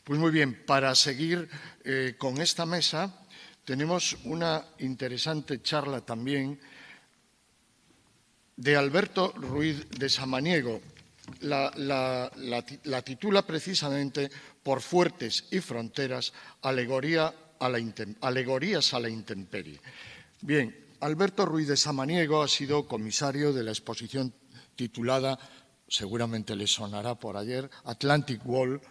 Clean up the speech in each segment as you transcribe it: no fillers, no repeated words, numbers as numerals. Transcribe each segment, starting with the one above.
Pues muy bien, para seguir con esta mesa tenemos una interesante charla también de Alberto Ruiz de Samaniego. La titula precisamente Por fuertes y fronteras, alegorías a la intemperie. Bien, Alberto Ruiz de Samaniego ha sido comisario de la exposición titulada, seguramente le sonará por ayer, Atlantic Wall,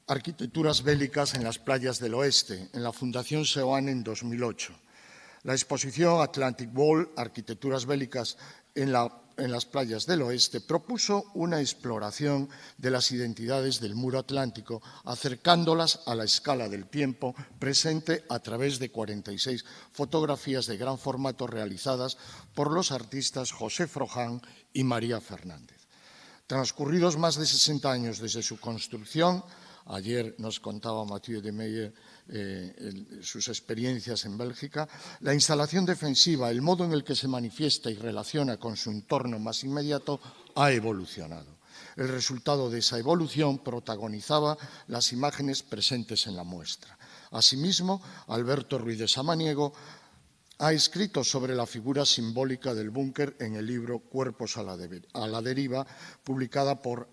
Arquitecturas bélicas en las playas del oeste, en la Fundación Seoane en 2008. La exposición Atlantic Wall, Arquitecturas bélicas en las playas del oeste, propuso una exploración de las identidades del muro atlántico, acercándolas a la escala del tiempo presente a través de 46 fotografías de gran formato realizadas por los artistas José Froján y María Fernández. Transcurridos más de 60 años desde su construcción, ayer nos contaba Mathieu de Meyer sus experiencias en Bélgica, la instalación defensiva, el modo en el que se manifiesta y relaciona con su entorno más inmediato, ha evolucionado. El resultado de esa evolución protagonizaba las imágenes presentes en la muestra. Asimismo, Alberto Ruiz de Samaniego ha escrito sobre la figura simbólica del búnker en el libro Cuerpos a la deriva, publicada por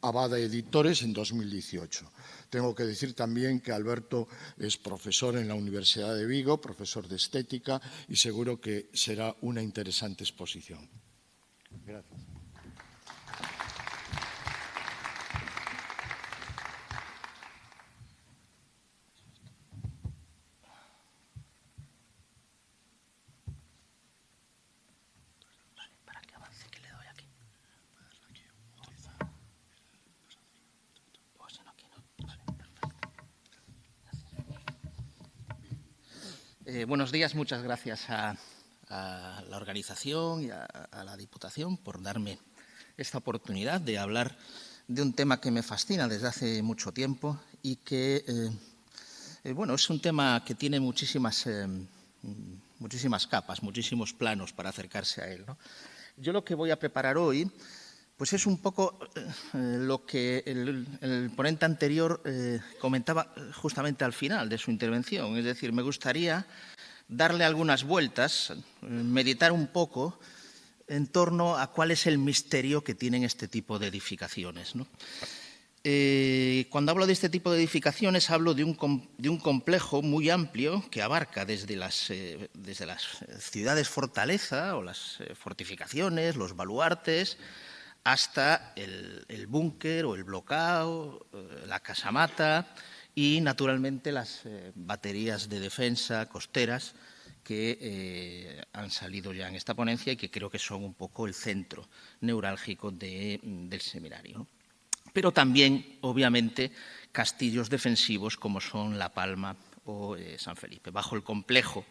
Abada Editores en 2018. Tengo que decir también que Alberto es profesor en la Universidad de Vigo, profesor de estética, y seguro que será una interesante exposición. Gracias. Buenos días, muchas gracias a la organización y a la Diputación por darme esta oportunidad de hablar de un tema que me fascina desde hace mucho tiempo y que, bueno, es un tema que tiene muchísimas capas, muchísimos planos para acercarse a él, ¿no? Yo lo que voy a preparar hoy pues es un poco lo que el ponente anterior comentaba justamente al final de su intervención. Es decir, me gustaría darle algunas vueltas, meditar un poco en torno a cuál es el misterio que tienen este tipo de edificaciones, ¿no? Cuando hablo de este tipo de edificaciones hablo de un complejo muy amplio que abarca desde las ciudades fortaleza o las fortificaciones, los baluartes, hasta el búnker o el blocao, la casamata y, naturalmente, las baterías de defensa costeras que han salido ya en esta ponencia y que creo que son un poco el centro neurálgico del seminario, ¿no? Pero también, obviamente, castillos defensivos como son La Palma o San Felipe. Bajo el complejo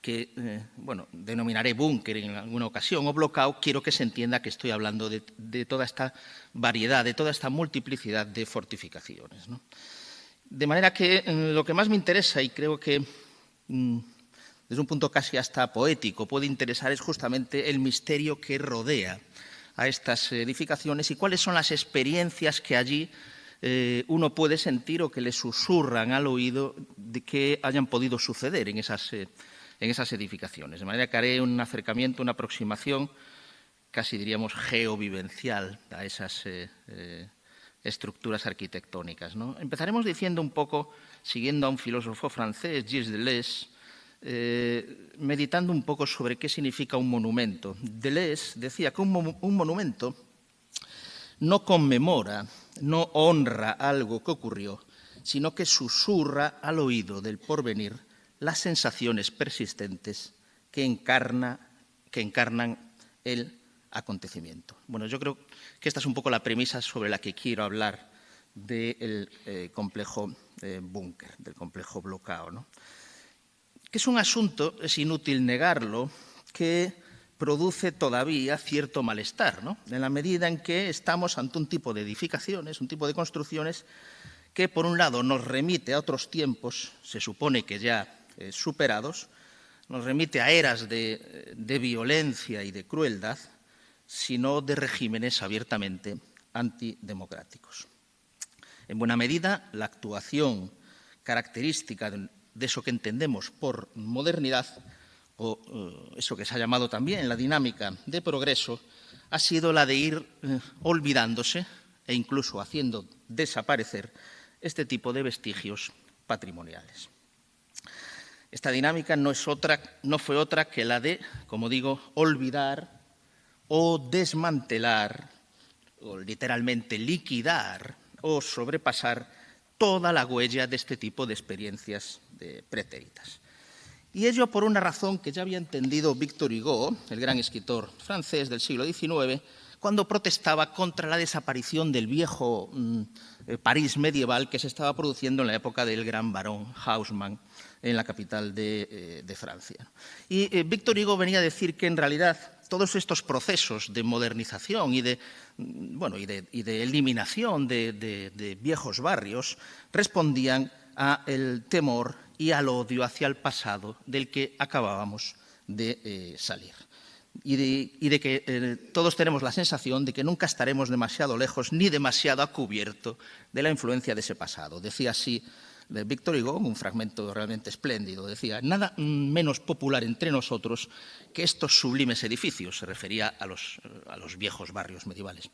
que bueno, denominaré búnker en alguna ocasión o blocao, quiero que se entienda que estoy hablando de toda esta variedad, de toda esta multiplicidad de fortificaciones, ¿no? De manera que lo que más me interesa, y creo que desde un punto casi hasta poético puede interesar, es justamente el misterio que rodea a estas edificaciones y cuáles son las experiencias que allí uno puede sentir o que le susurran al oído de que hayan podido suceder en esas edificaciones. De manera que haré un acercamiento, una aproximación, casi diríamos geovivencial a esas estructuras arquitectónicas, ¿no? Empezaremos diciendo un poco, siguiendo a un filósofo francés, Gilles Deleuze, meditando un poco sobre qué significa un monumento. Deleuze decía que un monumento no conmemora, no honra algo que ocurrió, sino que susurra al oído del porvenir las sensaciones persistentes que encarnan el acontecimiento. Bueno, yo creo que esta es un poco la premisa sobre la que quiero hablar del complejo búnker, del complejo blocao, ¿no? Que es un asunto, es inútil negarlo, que produce todavía cierto malestar, ¿no? En la medida en que estamos ante un tipo de edificaciones, un tipo de construcciones que, por un lado, nos remite a otros tiempos, se supone que ya superados, nos remite a eras de violencia y de crueldad, sino de regímenes abiertamente antidemocráticos. En buena medida, la actuación característica de eso que entendemos por modernidad, o eso que se ha llamado también la dinámica de progreso, ha sido la de ir olvidándose e incluso haciendo desaparecer este tipo de vestigios patrimoniales. Esta dinámica no fue otra que la de, como digo, olvidar o desmantelar, o literalmente liquidar o sobrepasar toda la huella de este tipo de experiencias pretéritas. Y ello por una razón que ya había entendido Victor Hugo, el gran escritor francés del siglo XIX, cuando protestaba contra la desaparición del viejo París medieval que se estaba produciendo en la época del gran barón Haussmann en la capital de Francia. Y Victor Hugo venía a decir que en realidad todos estos procesos de modernización y de eliminación de viejos barrios respondían al temor y al odio hacia el pasado del que acabábamos de salir. Y de que todos tenemos la sensación de que nunca estaremos demasiado lejos ni demasiado a cubierto de la influencia de ese pasado. Decía así Victor Hugo, un fragmento realmente espléndido, decía: nada menos popular entre nosotros que estos sublimes edificios, se refería a los viejos barrios medievales.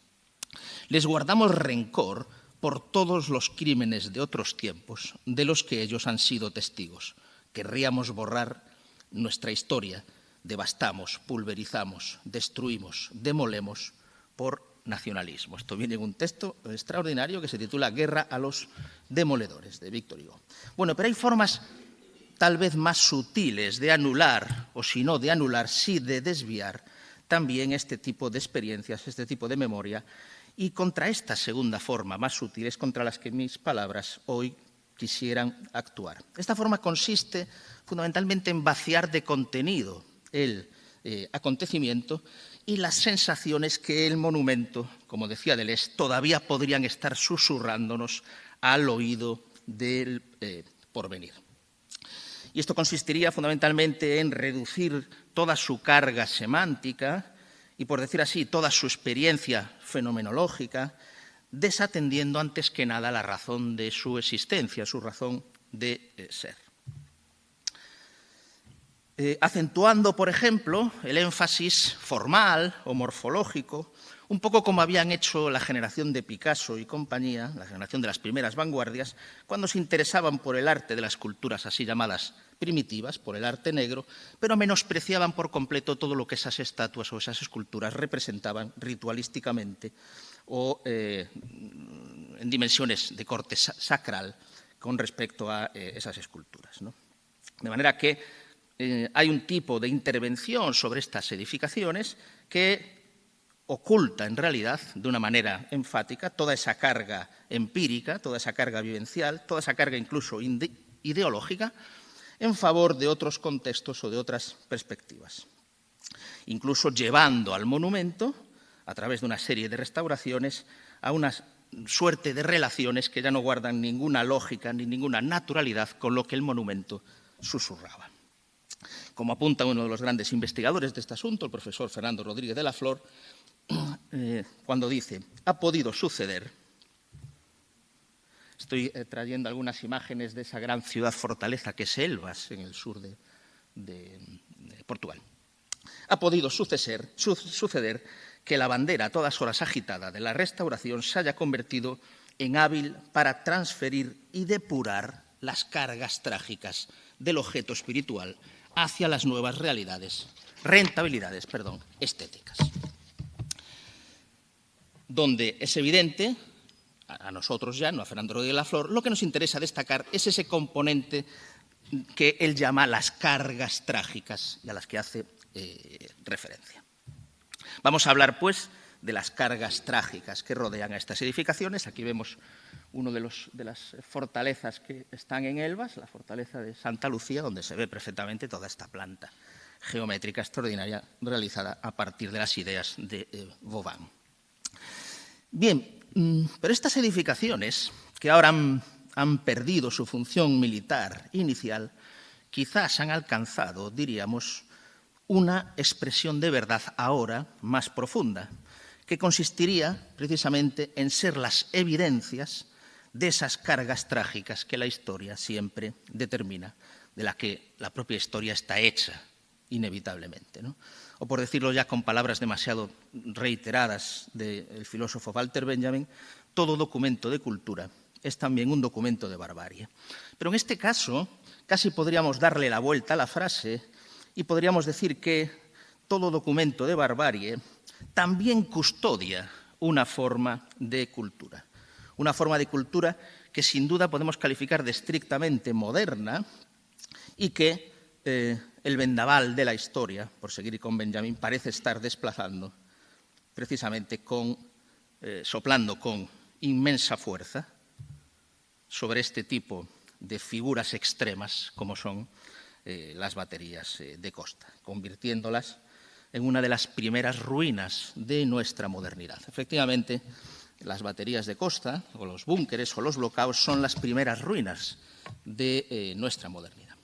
Les guardamos rencor por todos los crímenes de otros tiempos de los que ellos han sido testigos. Querríamos borrar nuestra historia. Devastamos, pulverizamos, destruimos, demolemos por nacionalismo. Esto viene en un texto extraordinario que se titula Guerra a los demoledores, de Victor Hugo. Bueno, pero hay formas tal vez más sutiles de anular, o si no de anular, sí de desviar también este tipo de experiencias, este tipo de memoria, y contra esta segunda forma, más sutil, es contra las que mis palabras hoy quisieran actuar. Esta forma consiste fundamentalmente en vaciar de contenido el acontecimiento y las sensaciones que el monumento, como decía Deleuze, todavía podrían estar susurrándonos al oído del porvenir. Y esto consistiría fundamentalmente en reducir toda su carga semántica y, por decir así, toda su experiencia fenomenológica, desatendiendo antes que nada la razón de su existencia, su razón de ser. Acentuando, por ejemplo, el énfasis formal o morfológico, un poco como habían hecho la generación de Picasso y compañía, la generación de las primeras vanguardias, cuando se interesaban por el arte de las culturas así llamadas primitivas, por el arte negro, pero menospreciaban por completo todo lo que esas estatuas o esas esculturas representaban ritualísticamente o en dimensiones de corte sacral con respecto a esas esculturas, ¿no? De manera que hay un tipo de intervención sobre estas edificaciones que oculta en realidad de una manera enfática toda esa carga empírica, toda esa carga vivencial, toda esa carga incluso ideológica en favor de otros contextos o de otras perspectivas. Incluso llevando al monumento, a través de una serie de restauraciones, a una suerte de relaciones que ya no guardan ninguna lógica ni ninguna naturalidad con lo que el monumento susurraba. Como apunta uno de los grandes investigadores de este asunto, el profesor Fernando Rodríguez de la Flor, cuando dice: ha podido suceder. Estoy trayendo algunas imágenes de esa gran ciudad fortaleza que es Elvas, en el sur de Portugal. Ha podido suceder que la bandera a todas horas agitada de la restauración se haya convertido en hábil para transferir y depurar las cargas trágicas del objeto espiritual hacia las nuevas rentabilidades estéticas. Donde es evidente, a nosotros ya, no a Fernando Rodríguez de la Flor, lo que nos interesa destacar es ese componente que él llama las cargas trágicas y a las que hace referencia. Vamos a hablar, pues, de las cargas trágicas que rodean a estas edificaciones. Aquí vemos una de las fortalezas que están en Elvas, la fortaleza de Santa Lucía, donde se ve perfectamente toda esta planta geométrica extraordinaria realizada a partir de las ideas de Vauban. Bien, pero estas edificaciones, que ahora han perdido su función militar inicial, quizás han alcanzado, diríamos, una expresión de verdad ahora más profunda, que consistiría precisamente en ser las evidencias de esas cargas trágicas que la historia siempre determina, de la que la propia historia está hecha inevitablemente, ¿no? O por decirlo ya con palabras demasiado reiteradas del filósofo Walter Benjamin, todo documento de cultura es también un documento de barbarie. Pero en este caso, casi podríamos darle la vuelta a la frase y podríamos decir que todo documento de barbarie también custodia una forma de cultura. Una forma de cultura que sin duda podemos calificar de estrictamente moderna y que el vendaval de la historia, por seguir con Benjamin, parece estar desplazando precisamente soplando con inmensa fuerza sobre este tipo de figuras extremas como son las baterías de costa, convirtiéndolas en una de las primeras ruinas de nuestra modernidad. Efectivamente, las baterías de costa, o los búnkeres o los bloqueos, son las primeras ruinas de nuestra modernidad.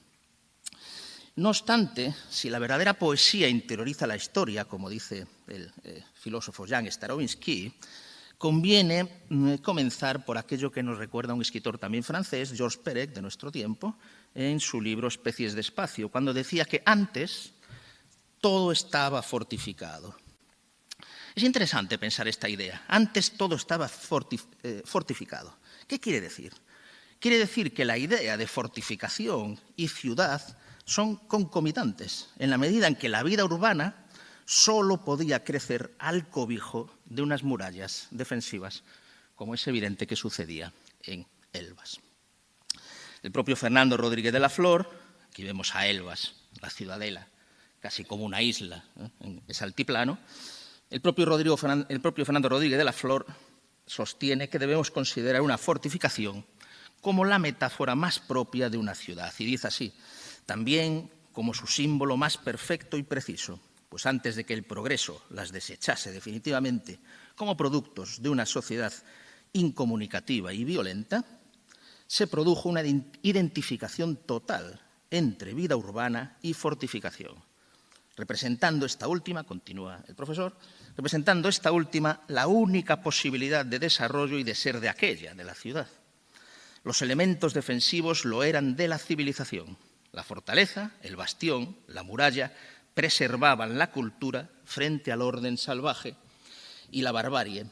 No obstante, si la verdadera poesía interioriza la historia, como dice el filósofo Jan Starobinski, conviene comenzar por aquello que nos recuerda un escritor también francés, Georges Perec, de nuestro tiempo, en su libro Especies de espacio, cuando decía que antes todo estaba fortificado. Es interesante pensar esta idea. Antes todo estaba fortificado. ¿Qué quiere decir? Quiere decir que la idea de fortificación y ciudad son concomitantes, en la medida en que la vida urbana solo podía crecer al cobijo de unas murallas defensivas, como es evidente que sucedía en Elvas. El propio Fernando Rodríguez de la Flor, aquí vemos a Elvas, la ciudadela, casi como una isla, en ese altiplano, el propio Fernando Rodríguez de la Flor sostiene que debemos considerar una fortificación como la metáfora más propia de una ciudad. Y dice así, también como su símbolo más perfecto y preciso, pues antes de que el progreso las desechase definitivamente como productos de una sociedad incomunicativa y violenta, se produjo una identificación total entre vida urbana y fortificación, representando esta última, continúa el profesor, representando esta última la única posibilidad de desarrollo y de ser de aquella, de la ciudad. Los elementos defensivos lo eran de la civilización. La fortaleza, el bastión, la muralla preservaban la cultura frente al orden salvaje y la barbarie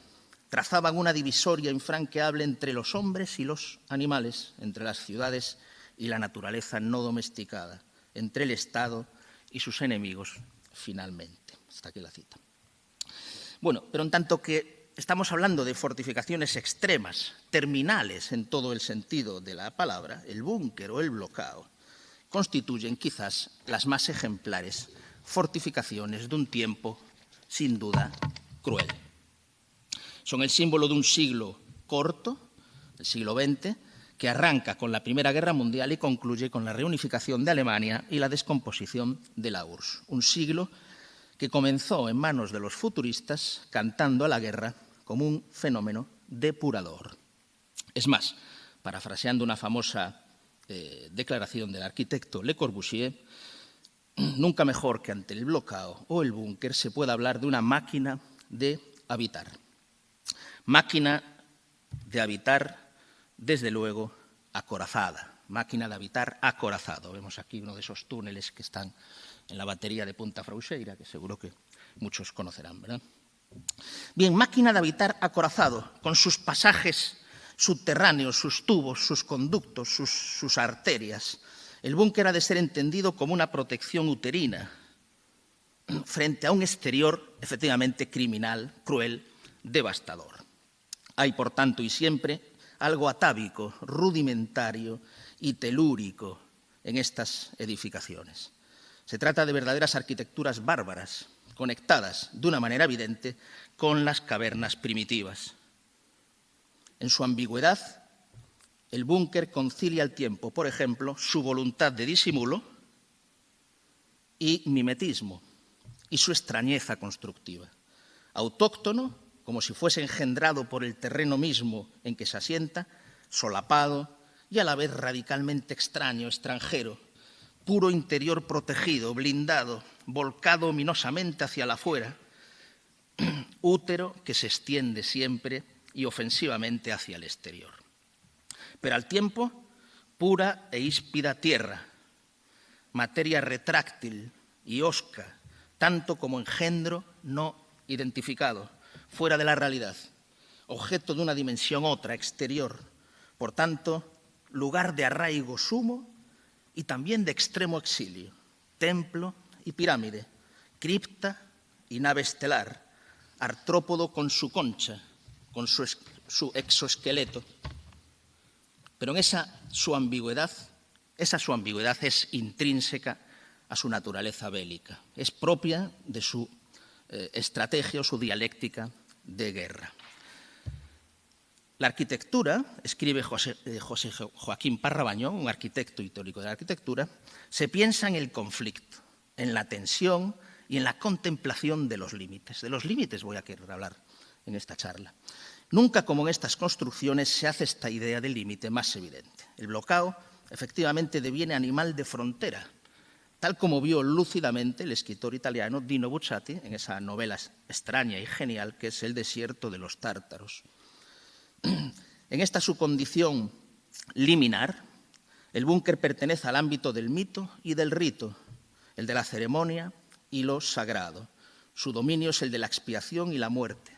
trazaban una divisoria infranqueable entre los hombres y los animales, entre las ciudades y la naturaleza no domesticada, entre el Estado y sus enemigos, finalmente. Hasta aquí la cita. Bueno, pero en tanto que estamos hablando de fortificaciones extremas, terminales en todo el sentido de la palabra, el búnker o el bloqueo constituyen quizás las más ejemplares fortificaciones de un tiempo, sin duda, cruel. Son el símbolo de un siglo corto, el siglo XX, que arranca con la Primera Guerra Mundial y concluye con la reunificación de Alemania y la descomposición de la URSS. Un siglo que comenzó en manos de los futuristas cantando a la guerra como un fenómeno depurador. Es más, parafraseando una famosa declaración del arquitecto Le Corbusier, nunca mejor que ante el bloqueo o el búnker se puede hablar de una máquina de habitar. Máquina de habitar, desde luego, acorazada. Máquina de habitar acorazado. Vemos aquí uno de esos túneles que están en la batería de Punta Frauxeira, que seguro que muchos conocerán, ¿verdad? Bien, máquina de habitar acorazado, con sus pasajes subterráneos, sus tubos, sus conductos, sus arterias. El búnker ha de ser entendido como una protección uterina frente a un exterior efectivamente criminal, cruel, devastador. Hay, por tanto, y siempre, algo atávico, rudimentario y telúrico en estas edificaciones. Se trata de verdaderas arquitecturas bárbaras, conectadas de una manera evidente con las cavernas primitivas. En su ambigüedad, el búnker concilia al tiempo, por ejemplo, su voluntad de disimulo y mimetismo, y su extrañeza constructiva. Autóctono, como si fuese engendrado por el terreno mismo en que se asienta, solapado y a la vez radicalmente extraño, extranjero, puro interior protegido, blindado, volcado ominosamente hacia la afuera, útero que se extiende siempre y ofensivamente hacia el exterior. pero al tiempo pura e híspida tierra, materia retráctil y osca, tanto como engendro no identificado, fuera de la realidad, objeto de una dimensión otra, exterior, por tanto, lugar de arraigo sumo y también de extremo exilio, templo y pirámide, cripta y nave estelar, artrópodo con su concha, con su exoesqueleto. Pero en esa su ambigüedad es intrínseca a su naturaleza bélica, es propia de su estrategia o su dialéctica de guerra. La arquitectura, escribe José Joaquín Parra-Bañón, un arquitecto y teórico de la arquitectura, se piensa en el conflicto, en la tensión y en la contemplación de los límites. De los límites voy a querer hablar en esta charla. Nunca como en estas construcciones se hace esta idea del límite más evidente. El bloqueo efectivamente deviene animal de frontera, tal como vio lúcidamente el escritor italiano Dino Buzzati en esa novela extraña y genial que es El desierto de los tártaros. En esta su condición liminar, el búnker pertenece al ámbito del mito y del rito, el de la ceremonia y lo sagrado. Su dominio es el de la expiación y la muerte.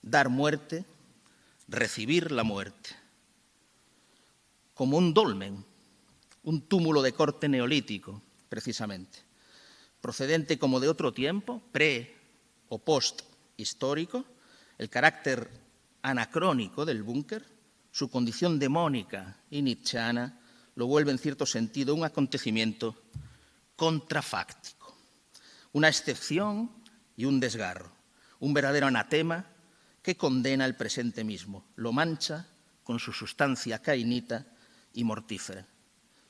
Dar muerte, recibir la muerte. Como un dolmen, un túmulo de corte neolítico, precisamente, procedente como de otro tiempo, pre- o post-histórico, el carácter anacrónico del búnker, su condición demónica y nietzscheana, lo vuelve en cierto sentido un acontecimiento contrafáctico, una excepción y un desgarro, un verdadero anatema que condena el presente mismo, lo mancha con su sustancia cainita y mortífera,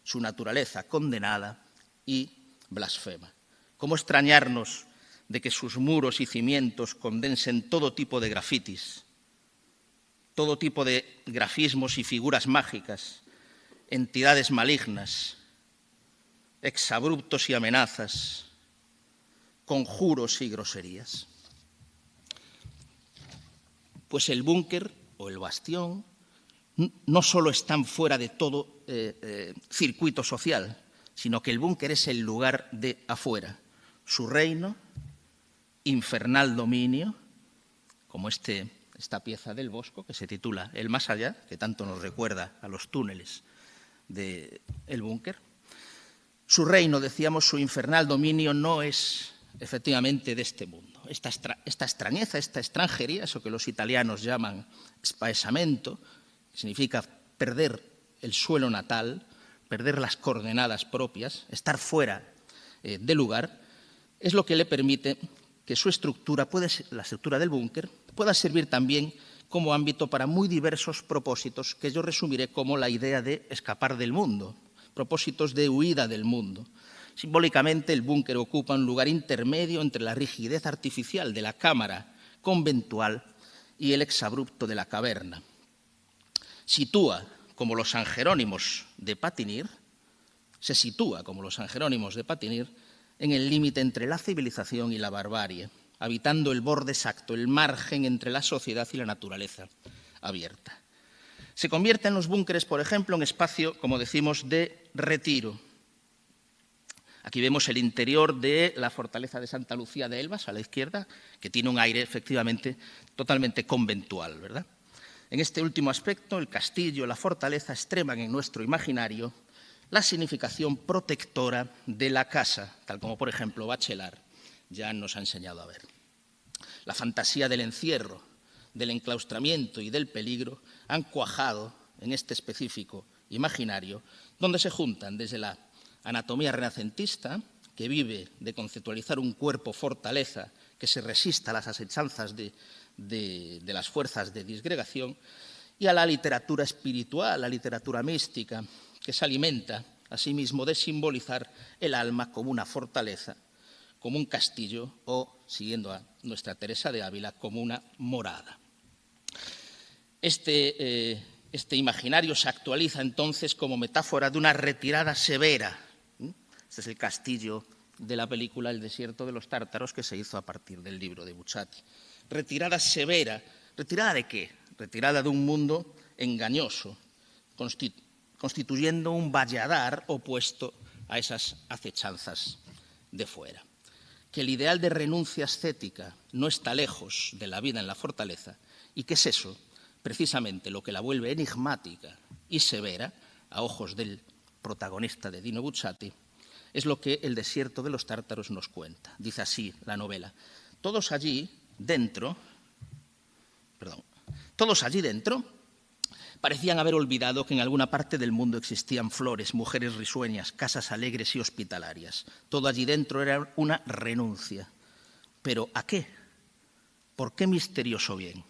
su naturaleza condenada y blasfema. ¿Cómo extrañarnos de que sus muros y cimientos condensen todo tipo de grafitis, todo tipo de grafismos y figuras mágicas, entidades malignas, exabruptos y amenazas, conjuros y groserías? Pues el búnker o el bastión no solo están fuera de todo circuito social, sino que el búnker es el lugar de afuera, su reino, infernal dominio, como esta pieza del Bosco que se titula El más allá, que tanto nos recuerda a los túneles del búnker. Su reino, decíamos, su infernal dominio no es efectivamente de este mundo. Esta extrañeza, esta extranjería, eso que los italianos llaman spaesamento, que significa perder el suelo natal, perder las coordenadas propias, estar fuera del lugar, es lo que le permite que su estructura, la estructura del búnker, pueda servir también como ámbito para muy diversos propósitos que yo resumiré como la idea de escapar del mundo, propósitos de huida del mundo. Simbólicamente, el búnker ocupa un lugar intermedio entre la rigidez artificial de la cámara conventual y el exabrupto de la caverna. Sitúa, como los San Jerónimos de Patinir, se sitúa, como los San Jerónimos de Patinir, en el límite entre la civilización y la barbarie, habitando el borde exacto, el margen entre la sociedad y la naturaleza abierta. Se convierte en los búnkeres, por ejemplo, en espacio, como decimos, de retiro. Aquí vemos el interior de la fortaleza de Santa Lucía de Elvas, a la izquierda, que tiene un aire, efectivamente, totalmente conventual, ¿verdad? En este último aspecto, el castillo, la fortaleza, extreman en nuestro imaginario la significación protectora de la casa, tal como, por ejemplo, Bachelard ya nos ha enseñado a ver. La fantasía del encierro, del enclaustramiento y del peligro han cuajado en este específico imaginario, donde se juntan desde la anatomía renacentista, que vive de conceptualizar un cuerpo fortaleza que se resista a las asechanzas de las fuerzas de disgregación, y a la literatura espiritual, la literatura mística, que se alimenta asimismo de simbolizar el alma como una fortaleza, como un castillo o, siguiendo a nuestra Teresa de Ávila, como una morada. Este imaginario se actualiza entonces como metáfora de una retirada severa. Este es el castillo de la película El desierto de los tártaros, que se hizo a partir del libro de Buzzati. Retirada severa. ¿Retirada de qué? Retirada de un mundo engañoso, constituyendo un valladar opuesto a esas acechanzas de fuera. Que el ideal de renuncia ascética no está lejos de la vida en la fortaleza y que es eso, precisamente, lo que la vuelve enigmática y severa a ojos del protagonista de Dino Buzzati, es lo que El desierto de los tártaros nos cuenta. Dice así la novela: todos allí dentro parecían haber olvidado que en alguna parte del mundo existían flores, mujeres risueñas, casas alegres y hospitalarias. Todo allí dentro era una renuncia. ¿Pero a qué? ¿Por qué misterioso bien?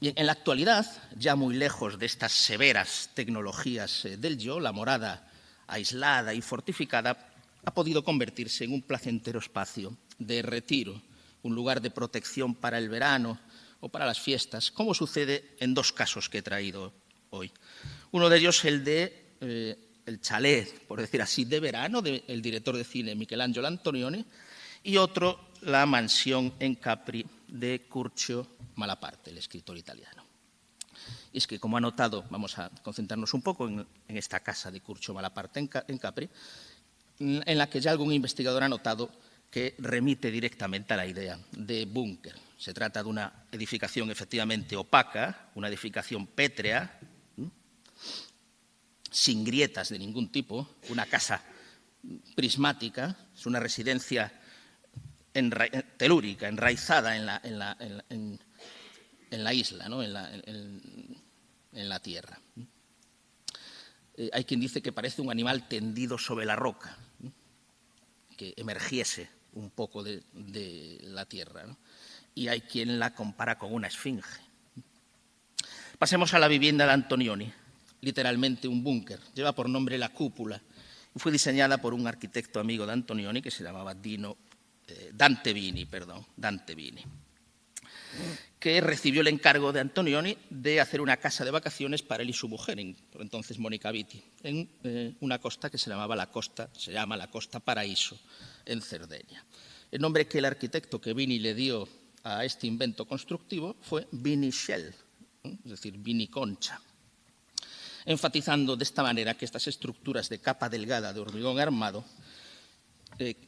Y en la actualidad, ya muy lejos de estas severas tecnologías del yo, la morada aislada y fortificada ha podido convertirse en un placentero espacio de retiro, un lugar de protección para el verano o para las fiestas, como sucede en dos casos que he traído hoy. Uno de ellos, el de el chalet, por decir así, de verano del director de cine Michelangelo Antonioni, y otro, la mansión en Capri de Curcio Malaparte, el escritor italiano. Y es que, como ha notado, vamos a concentrarnos un poco en esta casa de Curcio Malaparte en Capri, en la que ya algún investigador ha notado que remite directamente a la idea de búnker. Se trata de una edificación efectivamente opaca, una edificación pétrea, sin grietas de ningún tipo, una casa prismática, es una residencia telúrica, enraizada en la isla, ¿no? en la tierra. Hay quien dice que parece un animal tendido sobre la roca, que emergiese un poco de la tierra, ¿no? Y hay quien la compara con una esfinge. Pasemos a la vivienda de Antonioni, literalmente un búnker. Lleva por nombre La Cúpula y fue diseñada por un arquitecto amigo de Antonioni que se llamaba Dante Bini, que recibió el encargo de Antonioni de hacer una casa de vacaciones para él y su mujer, por entonces Mónica Vitti, en una costa que se llama la Costa Paraíso, en Cerdeña. El nombre que el arquitecto que Bini le dio a este invento constructivo fue Bini Shell, es decir, Bini Concha, enfatizando de esta manera que estas estructuras de capa delgada de hormigón armado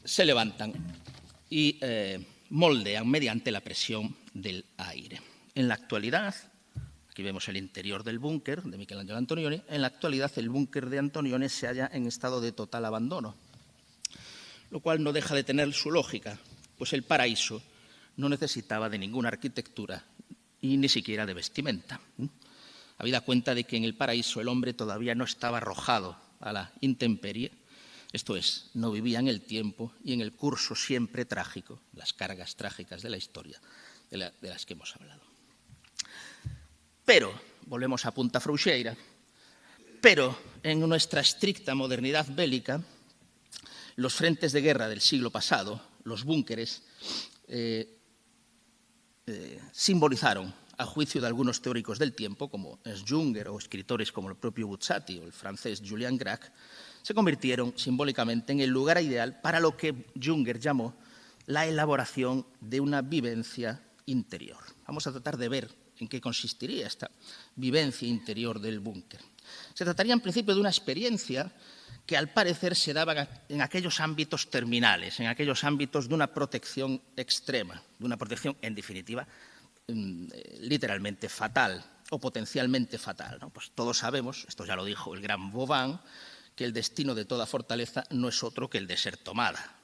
se levantan y moldean mediante la presión del aire. En la actualidad, aquí vemos el interior del búnker de Michelangelo Antonioni, en la actualidad el búnker de Antonioni se halla en estado de total abandono, lo cual no deja de tener su lógica, pues el paraíso no necesitaba de ninguna arquitectura y ni siquiera de vestimenta. Habida cuenta de que en el paraíso el hombre todavía no estaba arrojado a la intemperie, esto es, no vivía en el tiempo y en el curso siempre trágico, las cargas trágicas de la historia de las que hemos hablado. Pero, volvemos a Punta Freixeira, pero en nuestra estricta modernidad bélica, los frentes de guerra del siglo pasado, los búnkeres, simbolizaron, a juicio de algunos teóricos del tiempo, como Junger o escritores como el propio Buzzati o el francés Julian Gracq, se convirtieron simbólicamente en el lugar ideal para lo que Junger llamó la elaboración de una vivencia interior. Vamos a tratar de ver en qué consistiría esta vivencia interior del búnker. Se trataría en principio de una experiencia que al parecer se daba en aquellos ámbitos terminales, en aquellos ámbitos de una protección extrema, de una protección, en definitiva, literalmente fatal o potencialmente fatal, ¿no? Pues todos sabemos, esto ya lo dijo el gran Vauban, que el destino de toda fortaleza no es otro que el de ser tomada.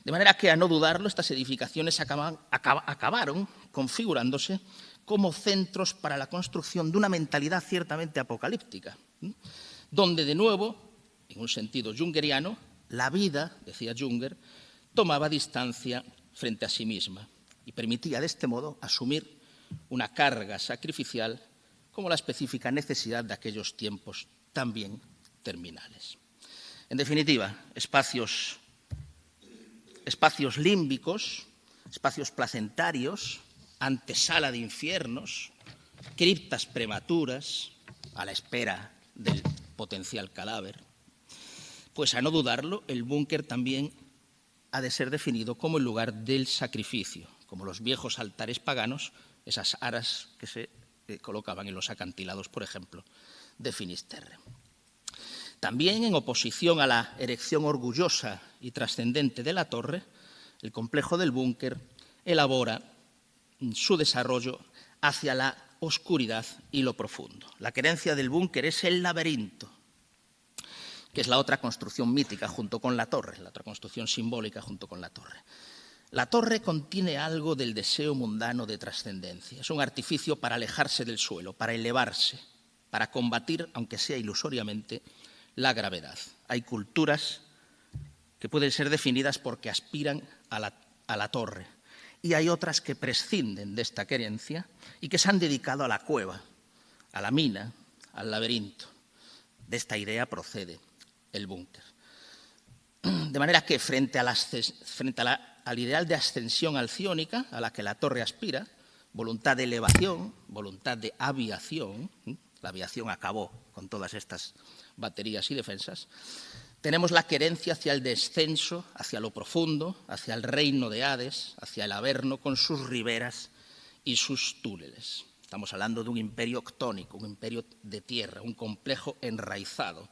De manera que, a no dudarlo, estas edificaciones acabaron configurándose como centros para la construcción de una mentalidad ciertamente apocalíptica, donde, de nuevo, en un sentido jungeriano, la vida, decía Junger, tomaba distancia frente a sí misma y permitía de este modo asumir una carga sacrificial como la específica necesidad de aquellos tiempos también terminales. En definitiva, espacios límbicos, espacios placentarios, antesala de infiernos, criptas prematuras a la espera del potencial cadáver. Pues, a no dudarlo, el búnker también ha de ser definido como el lugar del sacrificio, como los viejos altares paganos, esas aras que se colocaban en los acantilados, por ejemplo, de Finisterre. También, en oposición a la erección orgullosa y trascendente de la torre, el complejo del búnker elabora su desarrollo hacia la oscuridad y lo profundo. La querencia del búnker es el laberinto, que es la otra construcción mítica junto con la torre, la otra construcción simbólica junto con la torre. La torre contiene algo del deseo mundano de trascendencia. Es un artificio para alejarse del suelo, para elevarse, para combatir, aunque sea ilusoriamente, la gravedad. Hay culturas que pueden ser definidas porque aspiran a la torre, y hay otras que prescinden de esta querencia y que se han dedicado a la cueva, a la mina, al laberinto. De esta idea procede el búnker. De manera que frente al ideal de ascensión alciónica a la que la torre aspira, voluntad de elevación, voluntad de aviación, la aviación acabó con todas estas baterías y defensas, tenemos la querencia hacia el descenso, hacia lo profundo, hacia el reino de Hades, hacia el Averno con sus riberas y sus túneles. Estamos hablando de un imperio ctónico, un imperio de tierra, un complejo enraizado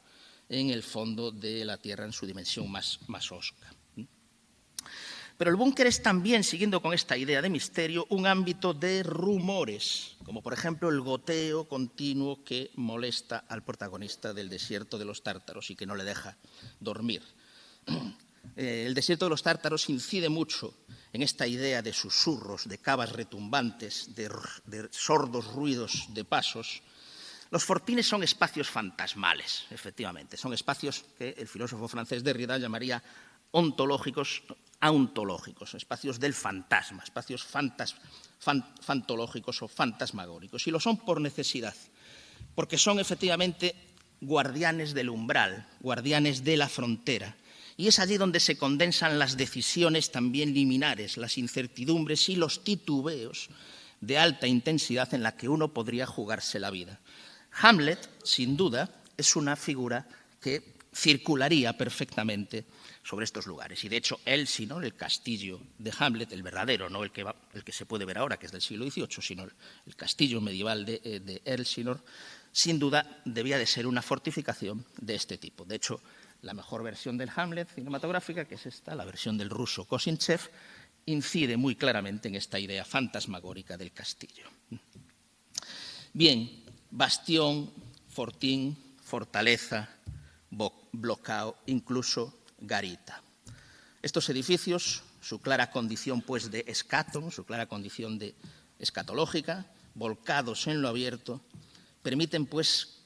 en el fondo de la tierra en su dimensión más osca. Pero el búnker es también, siguiendo con esta idea de misterio, un ámbito de rumores, como por ejemplo el goteo continuo que molesta al protagonista del desierto de los tártaros y que no le deja dormir. El desierto de los tártaros incide mucho en esta idea de susurros, de cavas retumbantes, de sordos ruidos de pasos. Los fortines son espacios fantasmales, efectivamente, son espacios que el filósofo francés Derrida llamaría ontológicos, espacios del fantasma, espacios fantológicos o fantasmagóricos. Y lo son por necesidad, porque son efectivamente guardianes del umbral, guardianes de la frontera. Y es allí donde se condensan las decisiones también liminares, las incertidumbres y los titubeos de alta intensidad en la que uno podría jugarse la vida. Hamlet, sin duda, es una figura que circularía perfectamente sobre estos lugares. Y de hecho, Elsinor, el castillo de Hamlet, el verdadero, no el que se puede ver ahora, que es del siglo XVIII, sino el castillo medieval de Elsinor, sin duda debía de ser una fortificación de este tipo. De hecho, la mejor versión del Hamlet cinematográfica, que es esta, la versión del ruso Kosintsev, incide muy claramente en esta idea fantasmagórica del castillo. Bien, bastión, fortín, fortaleza, blocao, incluso garita. Estos edificios, su clara condición pues de escaton, su clara condición de escatológica, volcados en lo abierto, permiten pues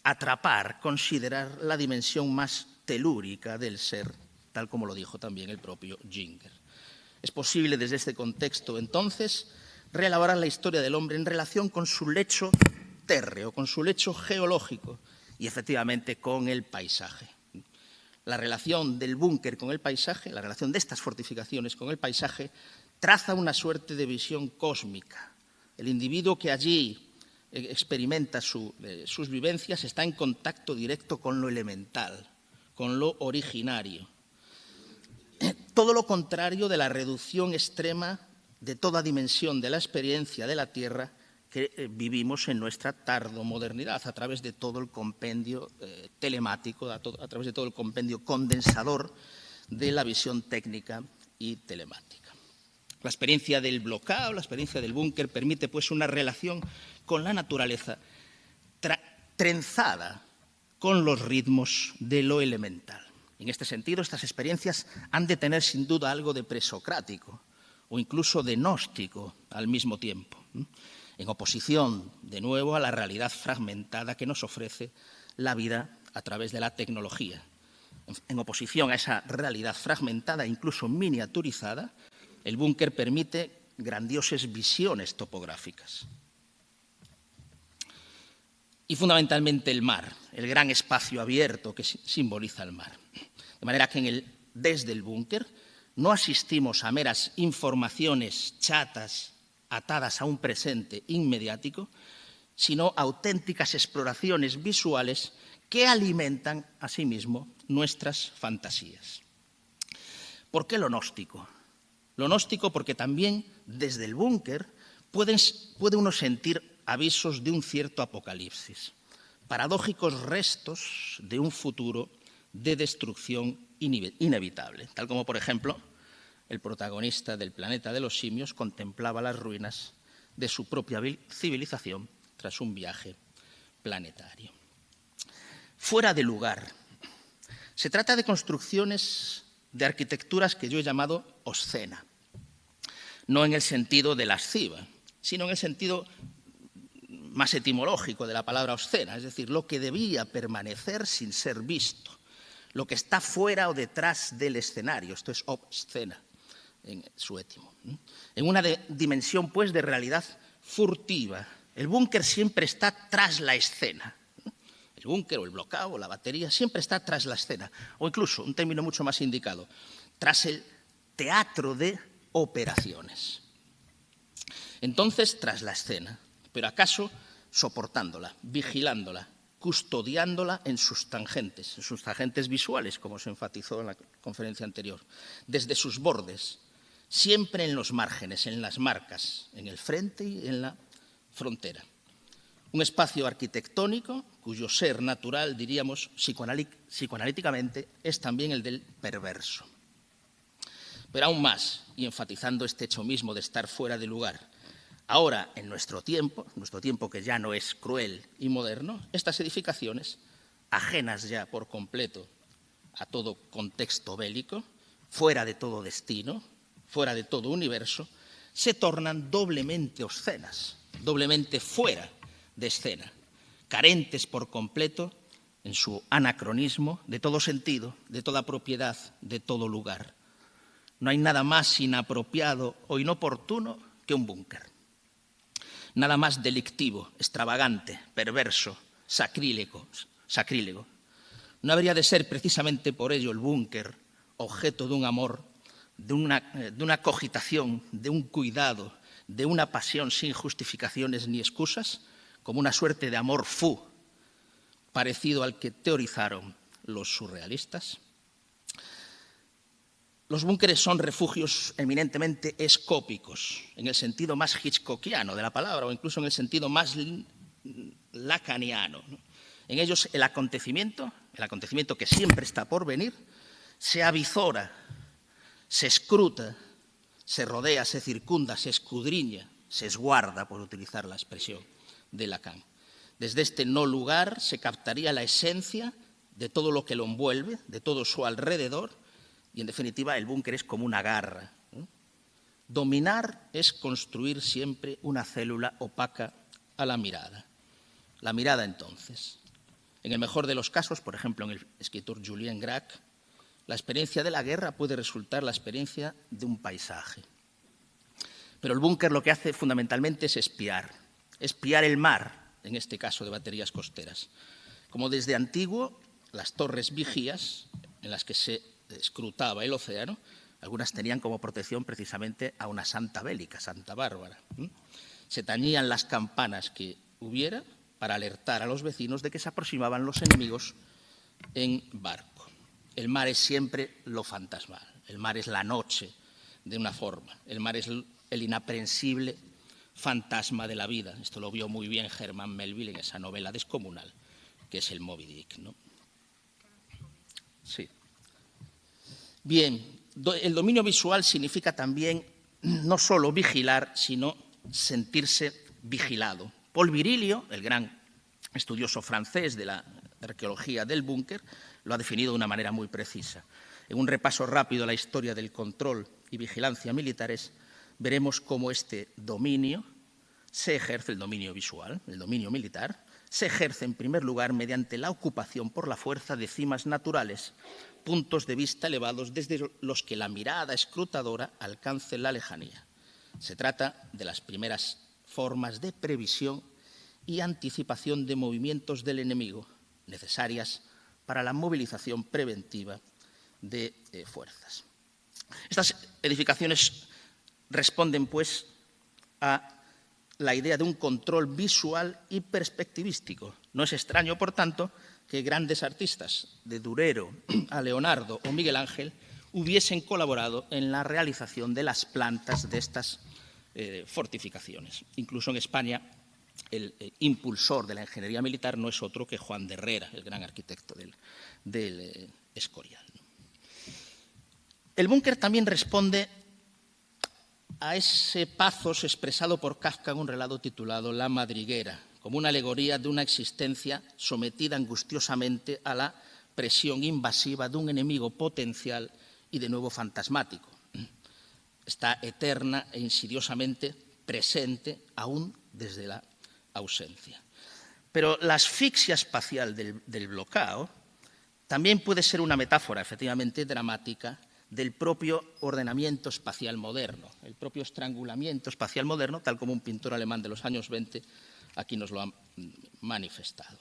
atrapar, considerar la dimensión más telúrica del ser, tal como lo dijo también el propio Ginger. Es posible desde este contexto entonces reelaborar la historia del hombre en relación con su lecho térreo, con su lecho geológico y efectivamente con el paisaje. La relación del búnker con el paisaje, la relación de estas fortificaciones con el paisaje, traza una suerte de visión cósmica. El individuo que allí experimenta sus vivencias está en contacto directo con lo elemental, con lo originario. Todo lo contrario de la reducción extrema de toda dimensión de la experiencia de la Tierra que vivimos en nuestra tardomodernidad, a través de todo el compendio telemático, a través de todo el compendio condensador de la visión técnica y telemática. La experiencia del blocao, la experiencia del búnker, permite pues una relación con la naturaleza trenzada con los ritmos de lo elemental. En este sentido, estas experiencias han de tener sin duda algo de presocrático o incluso de gnóstico al mismo tiempo, en oposición, de nuevo, a la realidad fragmentada que nos ofrece la vida a través de la tecnología. En oposición a esa realidad fragmentada, incluso miniaturizada, el búnker permite grandiosas visiones topográficas. Y fundamentalmente el mar, el gran espacio abierto que simboliza el mar. De manera que desde el búnker no asistimos a meras informaciones chatas atadas a un presente inmediático, sino auténticas exploraciones visuales que alimentan asimismo nuestras fantasías. ¿Por qué lo gnóstico? Lo gnóstico porque también desde el búnker puede uno sentir avisos de un cierto apocalipsis, paradójicos restos de un futuro de destrucción inevitable, tal como, por ejemplo, el protagonista del Planeta de los Simios contemplaba las ruinas de su propia civilización tras un viaje planetario. Fuera de lugar. Se trata de construcciones de arquitecturas que yo he llamado obscena, no en el sentido de lasciva, sino en el sentido más etimológico de la palabra obscena, es decir, lo que debía permanecer sin ser visto, lo que está fuera o detrás del escenario, esto es obscena en su étimo. En una dimensión, pues, de realidad furtiva. El búnker siempre está tras la escena. El búnker o el bloqueo o la batería siempre está tras la escena, o incluso, un término mucho más indicado, tras el teatro de operaciones. Entonces, tras la escena, pero acaso soportándola, vigilándola, custodiándola en sus tangentes visuales, como se enfatizó en la conferencia anterior, desde sus bordes, siempre en los márgenes, en las marcas, en el frente y en la frontera. Un espacio arquitectónico cuyo ser natural, diríamos psicoanalíticamente, es también el del perverso. Pero aún más, y enfatizando este hecho mismo de estar fuera de lugar, ahora, en nuestro tiempo que ya no es cruel y moderno, estas edificaciones, ajenas ya por completo a todo contexto bélico, fuera de todo destino, fuera de todo universo, se tornan doblemente obscenas, doblemente fuera de escena, carentes por completo, en su anacronismo, de todo sentido, de toda propiedad, de todo lugar. No hay nada más inapropiado o inoportuno que un búnker. Nada más delictivo, extravagante, perverso, sacrílego. No habría de ser precisamente por ello el búnker objeto de un amor, de una cogitación, de un cuidado, de una pasión sin justificaciones ni excusas, como una suerte de amor fou, parecido al que teorizaron los surrealistas. Los búnkeres son refugios eminentemente escópicos, en el sentido más hitchcockiano de la palabra, o incluso en el sentido más lacaniano. En ellos el acontecimiento que siempre está por venir, se avizora, se escruta, se rodea, se circunda, se escudriña, se esguarda, por utilizar la expresión de Lacan. Desde este no lugar se captaría la esencia de todo lo que lo envuelve, de todo su alrededor, y en definitiva el búnker es como una garra. Dominar es construir siempre una célula opaca a la mirada. La mirada, entonces. En el mejor de los casos, por ejemplo en el escritor Julien Gracq, la experiencia de la guerra puede resultar la experiencia de un paisaje. Pero el búnker lo que hace fundamentalmente es espiar el mar, en este caso de baterías costeras. Como desde antiguo, las torres vigías, en las que se escrutaba el océano, algunas tenían como protección precisamente a una santa bélica, Santa Bárbara. Se tañían las campanas que hubiera para alertar a los vecinos de que se aproximaban los enemigos en barco. El mar es siempre lo fantasmal, el mar es la noche de una forma, el mar es el inaprensible fantasma de la vida. Esto lo vio muy bien Herman Melville en esa novela descomunal, que es el Moby Dick, ¿no? Sí. Bien, el dominio visual significa también no solo vigilar, sino sentirse vigilado. Paul Virilio, el gran estudioso francés de la arqueología del búnker, lo ha definido de una manera muy precisa. En un repaso rápido a la historia del control y vigilancia militares, veremos cómo este dominio se ejerce, el dominio visual, el dominio militar, se ejerce en primer lugar mediante la ocupación por la fuerza de cimas naturales, puntos de vista elevados desde los que la mirada escrutadora alcance la lejanía. Se trata de las primeras formas de previsión y anticipación de movimientos del enemigo, necesarias para la movilización preventiva de fuerzas. Estas edificaciones responden, pues, a la idea de un control visual y perspectivístico. No es extraño, por tanto, que grandes artistas, de Durero a Leonardo o Miguel Ángel, hubiesen colaborado en la realización de las plantas de estas fortificaciones. Incluso en España el impulsor de la ingeniería militar no es otro que Juan de Herrera, el gran arquitecto del Escorial. El búnker también responde a ese pathos expresado por Kafka en un relato titulado La madriguera, como una alegoría de una existencia sometida angustiosamente a la presión invasiva de un enemigo potencial y de nuevo fantasmático. Está eterna e insidiosamente presente aún desde la ausencia. Pero la asfixia espacial del bloqueo también puede ser una metáfora, efectivamente, dramática del propio ordenamiento espacial moderno, el propio estrangulamiento espacial moderno, tal como un pintor alemán de los años 20 aquí nos lo ha manifestado.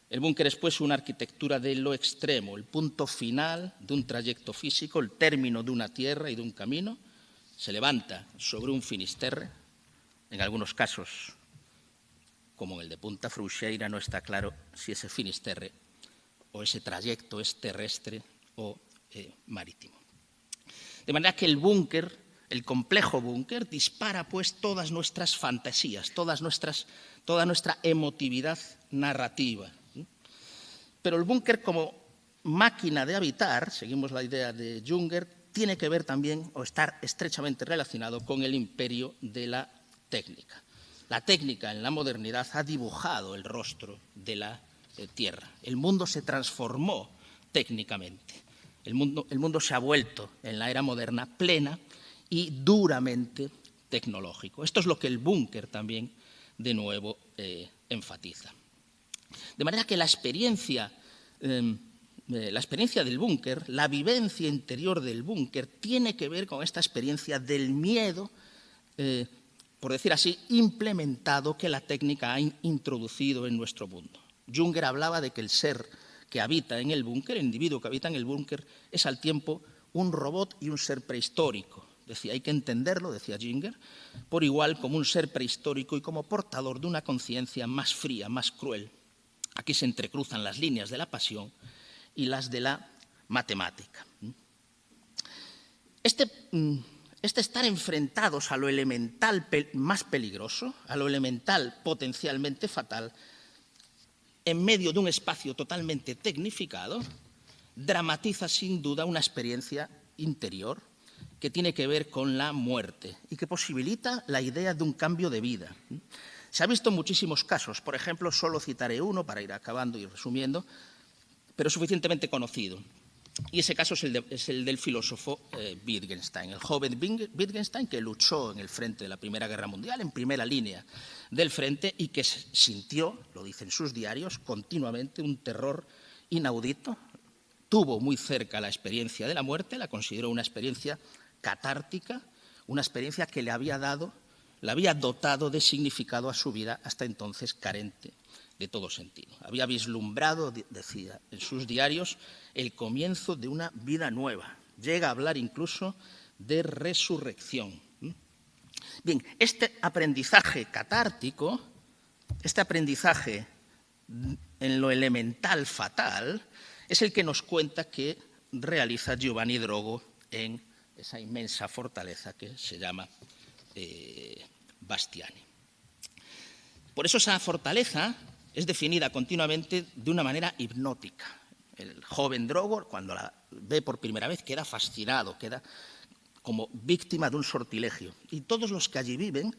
El búnker es, pues, una arquitectura de lo extremo, el punto final de un trayecto físico, el término de una tierra y de un camino. Se levanta sobre un finisterre, en algunos casos, como en el de Punta Fruxeira, no está claro si ese finisterre o ese trayecto es terrestre o marítimo. De manera que el búnker, el complejo búnker, dispara pues todas nuestras fantasías, toda nuestra emotividad narrativa. Pero el búnker como máquina de habitar, seguimos la idea de Junger, tiene que ver también o estar estrechamente relacionado con el imperio de la técnica. La técnica en la modernidad ha dibujado el rostro de la tierra. El mundo se transformó técnicamente. El mundo se ha vuelto en la era moderna plena y duramente tecnológico. Esto es lo que el búnker también de nuevo enfatiza. De manera que la experiencia del búnker, la vivencia interior del búnker, tiene que ver con esta experiencia del miedo, por decir así, implementado que la técnica ha introducido en nuestro mundo. Junger hablaba de que el ser que habita en el búnker, el individuo que habita en el búnker, es al tiempo un robot y un ser prehistórico. Decía, hay que entenderlo, decía Junger, por igual como un ser prehistórico y como portador de una conciencia más fría, más cruel. Aquí se entrecruzan las líneas de la pasión y las de la matemática. Este estar enfrentados a lo elemental más peligroso, a lo elemental potencialmente fatal, en medio de un espacio totalmente tecnificado, dramatiza sin duda una experiencia interior que tiene que ver con la muerte y que posibilita la idea de un cambio de vida. Se ha visto en muchísimos casos, por ejemplo, solo citaré uno para ir acabando y resumiendo, pero suficientemente conocido. Y ese caso es el del filósofo Wittgenstein, el joven Wittgenstein que luchó en el frente de la Primera Guerra Mundial, en primera línea del frente, y que sintió, lo dicen sus diarios, continuamente un terror inaudito. Tuvo muy cerca la experiencia de la muerte, la consideró una experiencia catártica, una experiencia que le había dotado de significado a su vida hasta entonces carente de todo sentido. Había vislumbrado, decía en sus diarios, el comienzo de una vida nueva. Llega a hablar incluso de resurrección. Bien, este aprendizaje catártico, este aprendizaje en lo elemental fatal, es el que nos cuenta que realiza Giovanni Drogo en esa inmensa fortaleza que se llama Bastiani. Por eso esa fortaleza es definida continuamente de una manera hipnótica. El joven Drogo, cuando la ve por primera vez, queda fascinado, queda como víctima de un sortilegio. Y todos los que allí viven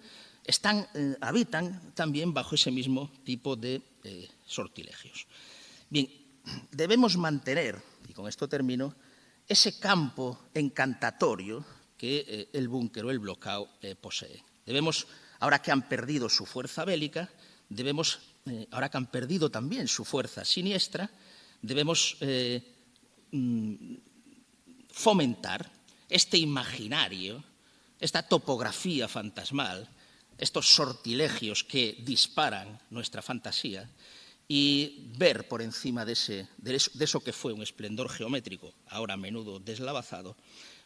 habitan también bajo ese mismo tipo de sortilegios. Bien, debemos mantener, y con esto termino, ese campo encantatorio que el búnker o el bloqueo posee. Debemos, ahora que han perdido su fuerza bélica, ahora que han perdido también su fuerza siniestra, debemos fomentar este imaginario, esta topografía fantasmal, estos sortilegios que disparan nuestra fantasía y ver por encima de eso que fue un esplendor geométrico, ahora a menudo deslavazado,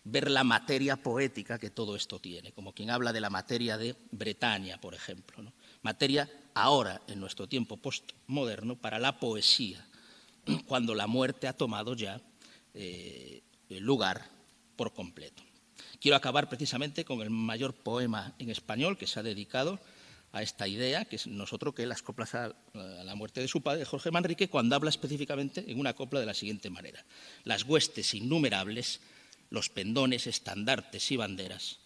ver la materia poética que todo esto tiene, como quien habla de la materia de Bretaña, por ejemplo, ¿no? Materia ahora, en nuestro tiempo postmoderno, para la poesía, cuando la muerte ha tomado ya lugar por completo. Quiero acabar precisamente con el mayor poema en español que se ha dedicado a esta idea, que no es otro que las coplas a la muerte de su padre, Jorge Manrique, cuando habla específicamente en una copla de la siguiente manera: las huestes innumerables, los pendones, estandartes y banderas,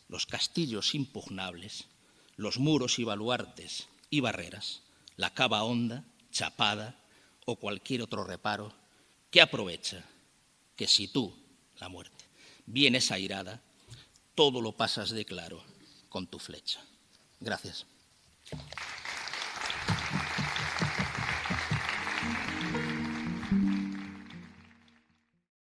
los castillos impugnables, los muros y baluartes y barreras, la cava honda, chapada o cualquier otro reparo, que aprovecha que si tú, la muerte, vienes airada, todo lo pasas de claro con tu flecha. Gracias.